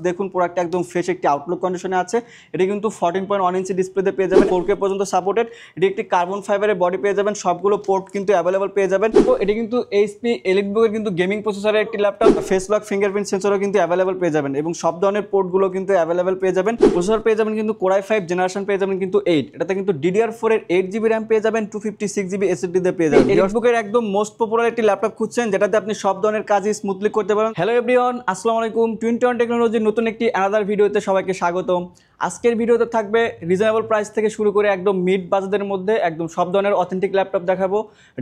দেখুন প্রোডাক্টটা একদম ফ্রেশ একটি আউটলুক কন্ডিশনে আছে। এটি কিন্তু 14.1 ইঞ্চি ডিসপ্লেতে পেয়ে যাবেন, 4K পর্যন্ত সাপোর্টেড। এটি একটি কার্বন ফাইবারের বডি পেয়ে যাবেন, সবগুলো পোর্ট কিন্তু অ্যাভেলেবল পেয়ে যাবেন। তো এটি কিন্তু এইচপি এলিটবুকের কিন্তু গেমিং প্রসেসরের একটি ল্যাপটপ, ফেস লক ফিঙ্গারপ্রিন্ট সেন্সরও কিন্তু অ্যাভেলেবল পেয়ে যাবেন এবং সব ধরনের পোর্টগুলো কিন্তু অ্যাভেলেবল পেয়ে যাবেন। প্রসেসর পেয়ে যাবেন কিন্তু Core i5 জেনারেশন পেয়ে যাবেন কিন্তু 8, এটাতে কিন্তু DDR4 এর 8GB র্যাম পেয়ে যাবেন, 256GB SSD তে পেয়ে যাবেন। এলিটবুকের একদম মোস্ট পপুলার একটি ল্যাপটপ খুঁজছেন যেটাতে আপনি সব ধরনের কাজই স্মুথলি করতে পারবেন। হ্যালো এভরিওয়ান, আসসালামু আলাইকুম। টুইন টেকনোলজির নতুন একটি আলাদা ভিডিওতে সবাইকে স্বাগতম। আজকের ভিডিওতে থাকবে রিজনেবল প্রাইস থেকে শুরু করে একদম মিড বাজেটের মধ্যে একদম সব ধরনের অথেন্টিক ল্যাপটপ দেখাবো।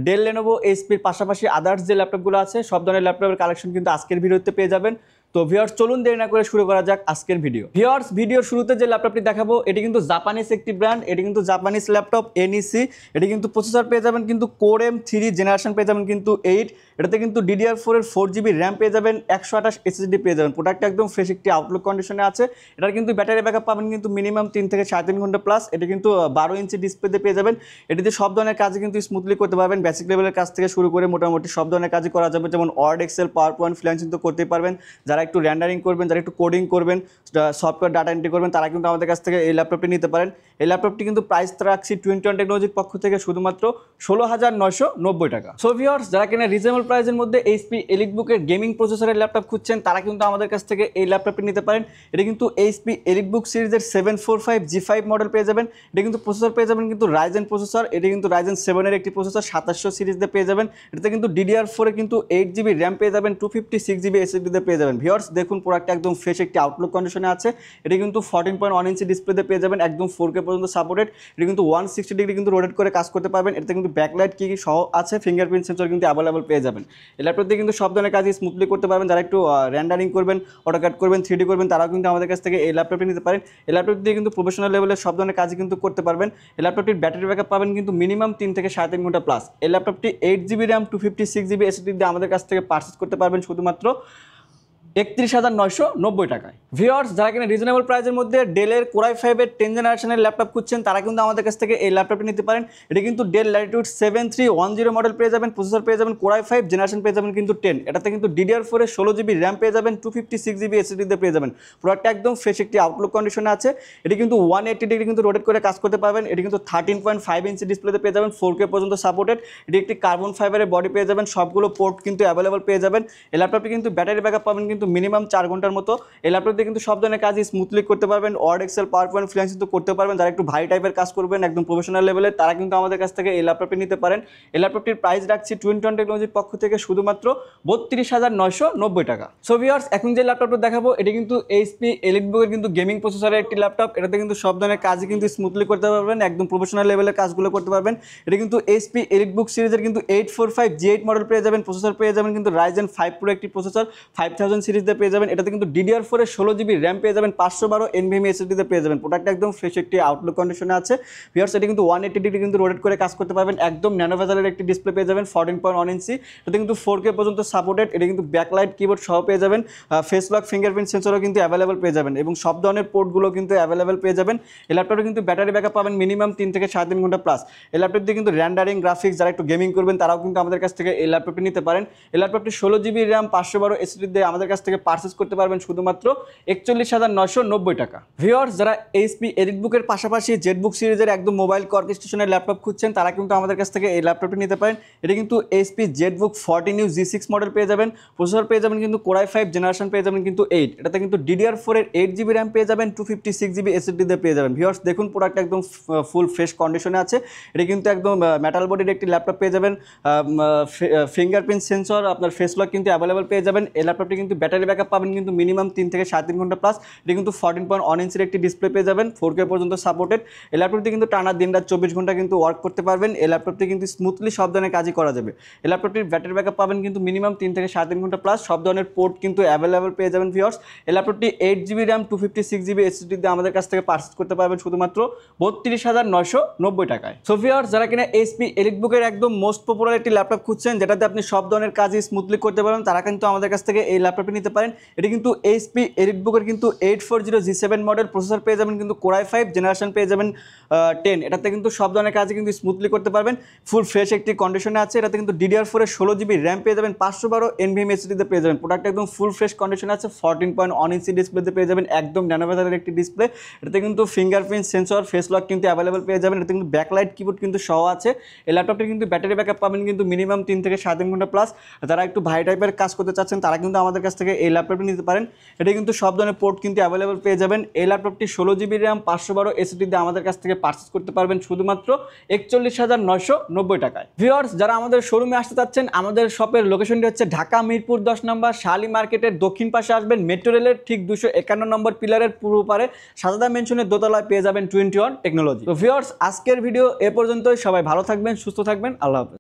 ডেল, লেনোভো, এইচপির পাশাপাশি আদার্স যে ল্যাপটপগুলো আছে সব ধরনের ল্যাপটপের কালেকশন কিন্তু আজকের ভিডিওতে পেয়ে যাবেন। তো ভিউয়ার্স, চলুন দেরি না করে শুরু করা যাক আজকের ভিডিও। ভিউয়ার্স, ভিডিওর শুরুতে যে ল্যাপটপটি দেখাবো এটি কিন্তু জাপানিজ একটি ব্র্যান্ড, এটি কিন্তু জাপানিজ ল্যাপটপ NEC। এটি কিন্তু প্রসেসর পেয়ে যাবেন কিন্তু Core M3 জেনারেশন পেয়ে যাবেন কিন্তু 8, এটাতে কিন্তু DDR4 এর 4GB র্যাম পেয়ে যাবেন, 128 SSD পেয়ে যাবেন। প্রোডাক্টটা একদম ফ্রেশ একটি আউটলুক কন্ডিশনে আছে। এটার কিন্তু ব্যাটারি ব্যাকআপ পাবেন কিন্তু মিনিমাম 3 থেকে 3.5 ঘন্টা প্লাস। এটি কিন্তু 12 ইঞ্চি ডিসপ্লেতে পেয়ে যাবেন। এটিতে সব ধরনের কাজই কিন্তু স্মুথলি করতে পারবেন, বেসিক লেভেলের কাজ থেকে শুরু করে মোটামুটি সব ধরনের কাজই করা যাবে, যেমন Word, Excel, PowerPoint, freelancing তো করতেই পারবেন। যারা একটু র্যান্ডারিং করবেন, যারা একটু কোডিং করবেন, সফটওয়্যার ডাটা এন্ট্রি করবেন, তারা কিন্তু আমাদের কাছ থেকে এই ল্যাপটপটি নিতে পারেন। এই ল্যাপটপটি কিন্তু প্রাইস রাখছি টুইন টেকনোলজির পক্ষ থেকে শুধুমাত্র 16,990 টাকা। সো ভিউয়ার্স, যারা কিনা রিজনেবল প্রাইসের মধ্যে এইচপি এলিটবুকের গেমিং প্রসেসরের ল্যাপটপ খুঁজছেন তারা কিন্তু আমাদের কাছ থেকে এই ল্যাপটপটি নিতে পারেন। এটা কিন্তু এইচপি এলিটবুক সিরিজের 745 G5 মডেল পেয়ে যাবেন। এটা কিন্তু প্রসেসর পেয়ে যাবেন কিন্তু রাইজেন প্রসেসর, এটি কিন্তু রাইজেন 7 এর একটি প্রসেসর, 2700 সিরিজে পেয়ে যাবেন। এটাতে কিন্তু DDR4 এ কিন্তু 8GB র্যাম পেয়ে যাবেন, 256GB SSD তে পেয়ে যাবেন। ভিউয়ার্স, দেখুন প্রোডাক্টটা একদম ফ্রেশ একটি আউটলুক কন্ডিশনে আছে। এটি কিন্তু 14.1 ইঞ্চি ডিসপ্লেতে পেয়ে যাবেন, একদম 4K পর্যন্ত সাপোর্টেড। এটি কিন্তু 160 ডিগ্রি কিন্তু রোটেট করে কাজ করতে পারবেন। এটাতে কিন্তু ব্যাকলাইট কি সহ আছে, ফিঙ্গারপ্রিন্ট সেন্সর কিন্তু অ্যাভেলেবল পেয়ে যাবেন। এই ল্যাপটপ দিয়ে কিন্তু সব ধরনের কাজই স্মুথলি করতে পারবেন। যারা একটু র্যান্ডারিং করবেন, অটোক্যাড করবেন, 3D করবেন, তারাও কিন্তু আমাদের কাছ থেকে এই ল্যাপটপটি নিতে পারেন। এই ল্যাপটপ দিয়ে কিন্তু প্রফেশনাল লেভেলের সব ধরনের কাজই কিন্তু করতে পারবেন। এই ল্যাপটপটির ব্যাটারি ব্যাকআপ পাবেন কিন্তু মিনিমাম 3 থেকে 3.5 ঘন্টা প্লাস। এই ল্যাপটপটি 8GB র্যাম, 256GB SSD দিয়ে আমাদের কাছ থেকে পারচেজ করতে পারবেন শুধুমাত্র 31,990 টাকায়। ভিউয়ার্স, যারা কিনা রিজনেবল প্রাইসের মধ্যে ডেলের Core i5 এর 10 জেনারেশনের ল্যাপটপ খুঁজছেন তারা কিন্তু আমাদের কাছ থেকে এই ল্যাপটপটি নিতে পারেন। এটি কিন্তু ডেল ল্যাটিটিউড 7310 মডেল পেয়ে যাবেন, প্রসেসর পেয়ে যাবেন Core i5 জেনারেশন পেয়ে যাবেন কিন্তু 10, এটাতে কিন্তু DDR4 এর 16GB র্যাম পেয়ে যাবেন, 256GB SSD তে পেয়ে যাবেন। প্রোডাক্টটা একদম ফ্রেশ একটি আউটলুক কন্ডিশনে আছে। এটি কিন্তু 180 ডিগ্রি কিন্তু রোটেট করে কাজ করতে পারবেন। এটি কিন্তু 13.5 ইঞ্চি ডিসপ্লেতে পেয়ে যাবেন, 4K পর্যন্ত সাপোর্টেড। এটি একটি কার্বন ফাইবারের বডি পেয়ে যাবেন, সবগুলো পোর্ট কিন্তু অ্যাভেলেবল পেয়ে যাবেন। এই ল্যাপটপটি কিন্তু ব্যাটারি ব্যাকআপ পাবেন কিন্তু মিনিমাম 4 ঘন্টার মতো। এই ল্যাপটপ দিয়ে কিন্তু সব ধরনের কাজই স্মুথলি করতে পারবেন, Word, Excel, PowerPoint, freelancing তো করতে পারবেন। যারা একটু ভারী টাইপের কাজ করবেন একদম প্রফেশনাল লেভেলে তারা কিন্তু আমাদের কাছ থেকে এই ল্যাপটপটি নিতে পারেন। এই ল্যাপটপটির প্রাইস রাখছি টুইন টেকনোলজির পক্ষ থেকে শুধুমাত্র 32,990 টাকা। সো ভিউয়ার্স, এখন যে ল্যাপটপটা দেখাবো এটি কিন্তু এইচপি এলিটবুকের কিন্তু গেমিং প্রসেসরের একটি ল্যাপটপ। এটাতে কিন্তু সব ধরনের কাজই কিন্তু স্মুথলি করতে পারবেন, একদম প্রফেশনাল লেভেলের কাজগুলো করতে পারবেন। এটা কিন্তু এইচপি এলিটবুক সিরিজের কিন্তু 845 G8 মডেল পেয়ে যাবেন, প্রসেসর পেয়ে যাবেন কিন্তু রাইজেন 5 প্রো একটি প্রসেসর, 5000 সিরিজে পেয়ে যাবেন। এটাতে কিন্তু DDR4 এর 16GB র্যাম পেয়ে যাবেন, 512 NVMe SSD তে পেয়ে যাবেন। প্রোডাক্টটা একদম ফ্রেশ একটি আউটলুক কন্ডিশনে আছে। ভিউয়ার্স, এটি কিন্তু 180 ডিগ্রি কিন্তু রোটেট করে কাজ করতে পারবেন, একদম ন্যানো ভেজালের একটি ডিসপ্লে পেয়ে যাবেন, 14.1 ইঞ্চি। এটাতে কিন্তু 4K পর্যন্ত সাপোর্টেড। এটি কিন্তু ব্যাকলাইট কিবোর্ড সহ পেয়ে যাবেন, ফেস লক ফিঙ্গারপ্রিন্ট সেন্সরও কিন্তু অ্যাভেলেবল পেয়ে যাবেন এবং সব ধরনের পোর্টগুলো কিন্তু অ্যাভেলেবল পেয়ে যাবেন। এই ল্যাপটপে কিন্তু ব্যাটারি ব্যাকআপ পাবেন মিনিমাম 3 থেকে 3.5 ঘন্টা প্লাস। এই ল্যাপটপ দিয়ে কিন্তু র্যান্ডারিং, গ্রাফিক্স, যারা একটু গেমিং করবেন তারাও কিন্তু আমাদের কাছ থেকে এই ল্যাপটপটি নিতে পারেন। এই ল্যাপটপটি 16GB র্যাম, 512 SSD দিয়ে আমাদের কাছ থেকে পারচেজ করতে পারবেন শুধুমাত্র 41,990 টাকা। ভিউয়ার্স, যারা এইচপি এলিটবুকের পাশাপাশি জেটবুক সিরিজের একদম মোবাইল ওয়ার্কস্টেশনের ল্যাপটপ খুঁজছেন তারা কিন্তু আমাদের কাছ থেকে এই ল্যাপটপটি নিতে পারেন। এটা কিন্তু HP Jetbook 14U G6 model পেয়ে যাবেন, প্রসেসর পেয়ে যাবেন কিন্তু Core i5 জেনারেশন পেয়ে যাবেন কিন্তু 8, এটাতে কিন্তু DDR4 এর 8GB র্যাম পেয়ে যাবেন, 256GB SSD তে পেয়ে যাবেন। ভিউয়ার্স, দেখুন প্রোডাক্ট একদম ফুল ফ্রেশ কন্ডিশনে আছে। এটা কিন্তু একদম মেটাল বডির একটি ল্যাপটপ পেয়ে যাবেন, ফিঙ্গারপ্রিন্ট সেন্সর, আপনার ফেস লক কিন্তু অ্যাভেলেবল পেয়ে যাবেন। এই ল্যাপটপটি কিন্তু ব্যাটারি ব্যাকআপ পাবেন কিন্তু মিনিমাম 3 থেকে 3.5 ঘন্টা প্লাস। এটি কিন্তু 14.1 ইঞ্চির একটি ডিসপ্লে পেয়ে যাবেন, 4K পর্যন্ত সাপোর্টেড। এই ল্যাপটপটি কিন্তু টানা দিন রাত 24 ঘন্টা কিন্তু ওয়ার্ক করতে পারবেন। এই ল্যাপটপটি কিন্তু স্মুথলি সব ধরনের কাজই করা যাবে। এই ল্যাপটপটির ব্যাটারি ব্যাকআপ পাবেন কিন্তু মিনিমাম 3 থেকে 3.5 ঘন্টা প্লাস। সব ধরনের পোর্ট কিন্তু অ্যাভেলেবল পেয়ে যাবেন। ভিউয়ার্স, এই ল্যাপটপটি 8GB র্যাম, 256GB SSD দিয়ে আমাদের কাছ থেকে পারচেজ করতে পারবেন শুধুমাত্র 32,990 টাকায়। সো ভিউয়ার্স, যারা কিনা এইচপি এলিটবুকের একদম মোস্ট পপুলার একটি ল্যাপটপ খুঁজছেন যেটাতে আপনি সব ধরনের কাজই স্মুথলি করতে পারবেন তারা কিন্তু আমাদের কাছ থেকে এই ল্যাপটপটি নিতে পারেন। এটা কিন্তু এইচপি এলিটবুকের কিন্তু 840G7 মডেল, প্রসেসর পেয়ে যাবেন কিন্তু Core i5 জেনারেশন পেয়ে যাবেন 10। এটাতে কিন্তু সব ধরনের কাজে কিন্তু স্মুথলি করতে পারবেন, ফুল ফ্রেশ একটি কন্ডিশনে আছে। এটাতে কিন্তু DDR4 এর 16GB র্যাম পেয়ে যাবেন, 512 NVMe SSD পেয়ে যাবেন। প্রোডাক্ট একদম ফুল ফ্রেশ কন্ডিশনে আছে, 14.1 ইঞ্চি ডিসপ্লেতে পেয়ে যাবেন, একদম ন্যানোভেজারের একটি ডিসপ্লে। এটাতে কিন্তু ফিঙ্গারপ্রিন্ট সেন্সর, ফেস লক কিন্তু অ্যাভেলেবল পেয়ে যাবেন। এটাতে কিন্তু ব্যাকলাইট কিবোর্ড কিন্তু সহ আছে। এই ল্যাপটপটি কিন্তু ব্যাটারি ব্যাকআপ পাবেন কিন্তু মিনিমাম 3 থেকে 7 ঘন্টা প্লাস। যারা একটু ভাই টাইপের কাজ করতে চাচ্ছেন তারা কিন্তু আমাদের কাছ থেকে এই ল্যাপটপটি নিতে পারেন। এটা কিন্তু সব ধরনের পোর্ট কিন্তু অ্যাভেলেবল পেয়ে যাবেন। এই ল্যাপটপটি 16GB র্যাম 512 SSD দিয়ে আমাদের কাছ থেকে পারচেস করতে পারবেন শুধুমাত্র 41,990 টাকায়। ভিউয়ার্স, যারা আমাদের শোরুমে আসতে চাচ্ছেন, আমাদের শপের লোকেশনটি হচ্ছে ঢাকা মিরপুর 10 নম্বর শালি মার্কেটের দক্ষিণ পাশে আসবেন, মেট্রো রেলের ঠিক 251 নম্বর পিলারের পূর্ব পারে সাজাদা মেনশনের দোতলায় পেয়ে যাবেন 21 টেকনোলজি। তো ভিউয়ার্স, আজকের ভিডিও এ পর্যন্তই। সবাই ভালো থাকবেন, সুস্থ থাকবেন, আল্লাহ হাফেজ।